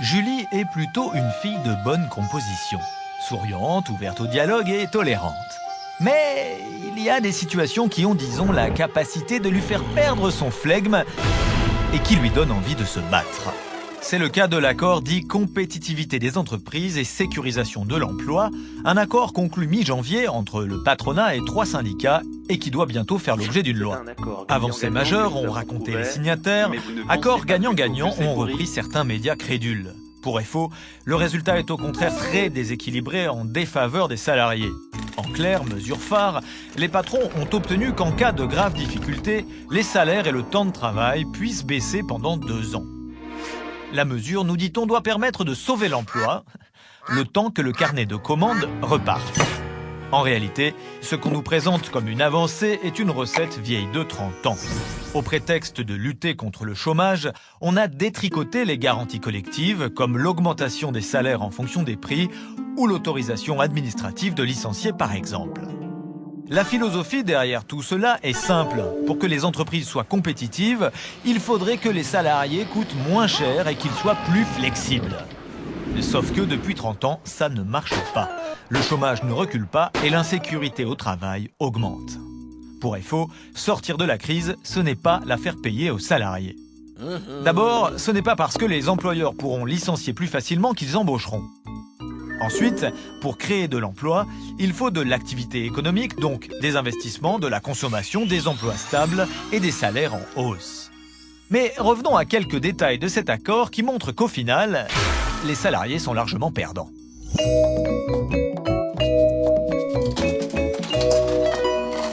Julie est plutôt une fille de bonne composition, souriante, ouverte au dialogue et tolérante. Mais il y a des situations qui ont, disons, la capacité de lui faire perdre son flegme et qui lui donnent envie de se battre. C'est le cas de l'accord dit compétitivité des entreprises et sécurisation de l'emploi, un accord conclu mi-janvier entre le patronat et 3 syndicats et qui doit bientôt faire l'objet d'une loi. Avancées majeures ont raconté les signataires, accords gagnant-gagnant ont repris certains médias crédules. Pour FO, le résultat est au contraire très déséquilibré en défaveur des salariés. En clair, mesure phare, les patrons ont obtenu qu'en cas de graves difficultés, les salaires et le temps de travail puissent baisser pendant 2 ans. La mesure, nous dit-on, doit permettre de sauver l'emploi, le temps que le carnet de commandes reparte. En réalité, ce qu'on nous présente comme une avancée est une recette vieille de 30 ans. Au prétexte de lutter contre le chômage, on a détricoté les garanties collectives, comme l'augmentation des salaires en fonction des prix ou l'autorisation administrative de licencier par exemple. La philosophie derrière tout cela est simple. Pour que les entreprises soient compétitives, il faudrait que les salariés coûtent moins cher et qu'ils soient plus flexibles. Sauf que depuis 30 ans, ça ne marche pas. Le chômage ne recule pas et l'insécurité au travail augmente. Pour FO, sortir de la crise, ce n'est pas la faire payer aux salariés. D'abord, ce n'est pas parce que les employeurs pourront licencier plus facilement qu'ils embaucheront. Ensuite, pour créer de l'emploi, il faut de l'activité économique, donc des investissements, de la consommation, des emplois stables et des salaires en hausse. Mais revenons à quelques détails de cet accord qui montrent qu'au final, les salariés sont largement perdants.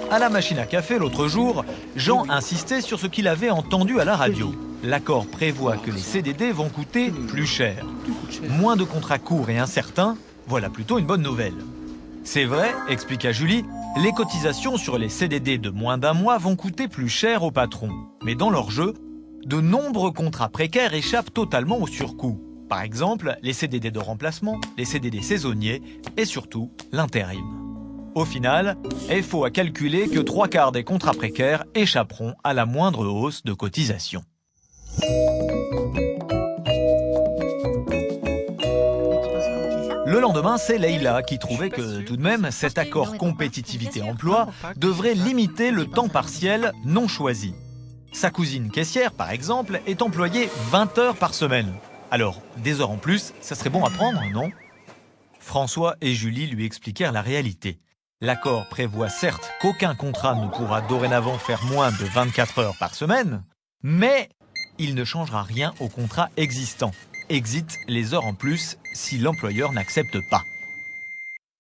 À la machine à café l'autre jour, Jean insistait sur ce qu'il avait entendu à la radio. L'accord prévoit que les CDD vont coûter plus cher. Moins de contrats courts et incertains, voilà plutôt une bonne nouvelle. C'est vrai, expliqua Julie, les cotisations sur les CDD de moins d'1 mois vont coûter plus cher aux patrons. Mais dans leur jeu, de nombreux contrats précaires échappent totalement au surcoût. Par exemple, les CDD de remplacement, les CDD saisonniers et surtout l'intérim. Au final, FO a calculé que 3/4 des contrats précaires échapperont à la moindre hausse de cotisation. Le lendemain, c'est Leïla qui trouvait que tout de même, cet accord compétitivité-emploi devrait limiter le temps partiel non choisi. Sa cousine caissière, par exemple, est employée 20 heures par semaine. Alors, des heures en plus, ça serait bon à prendre, non? François et Julie lui expliquèrent la réalité. L'accord prévoit certes qu'aucun contrat ne pourra dorénavant faire moins de 24 heures par semaine, mais il ne changera rien au contrat existant. Exit les heures en plus si l'employeur n'accepte pas.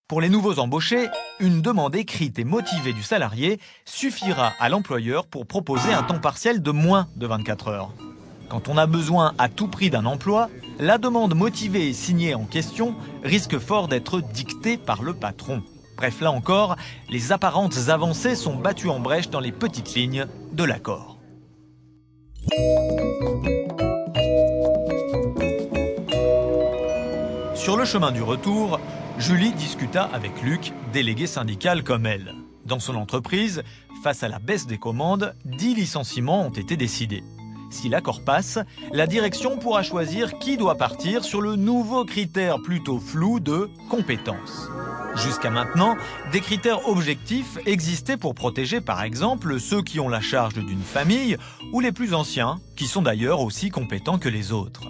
Pour les nouveaux embauchés, une demande écrite et motivée du salarié suffira à l'employeur pour proposer un temps partiel de moins de 24 heures. Quand on a besoin à tout prix d'un emploi, la demande motivée et signée en question risque fort d'être dictée par le patron. Bref, là encore, les apparentes avancées sont battues en brèche dans les petites lignes de l'accord. Sur le chemin du retour, Julie discuta avec Luc, délégué syndical comme elle. Dans son entreprise, face à la baisse des commandes, 10 licenciements ont été décidés. Si l'accord passe, la direction pourra choisir qui doit partir sur le nouveau critère plutôt flou de compétence. Jusqu'à maintenant, des critères objectifs existaient pour protéger par exemple ceux qui ont la charge d'une famille ou les plus anciens, qui sont d'ailleurs aussi compétents que les autres.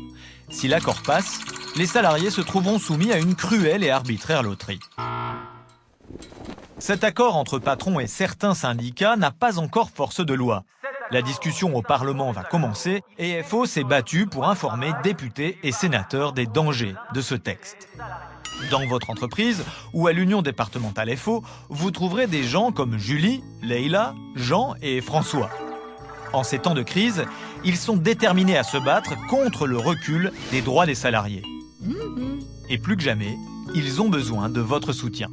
Si l'accord passe, les salariés se trouveront soumis à une cruelle et arbitraire loterie. Cet accord entre patrons et certains syndicats n'a pas encore force de loi. La discussion au Parlement va commencer et FO s'est battu pour informer députés et sénateurs des dangers de ce texte. Dans votre entreprise ou à l'union départementale FO, vous trouverez des gens comme Julie, Leïla, Jean et François. En ces temps de crise, ils sont déterminés à se battre contre le recul des droits des salariés. Et plus que jamais, ils ont besoin de votre soutien.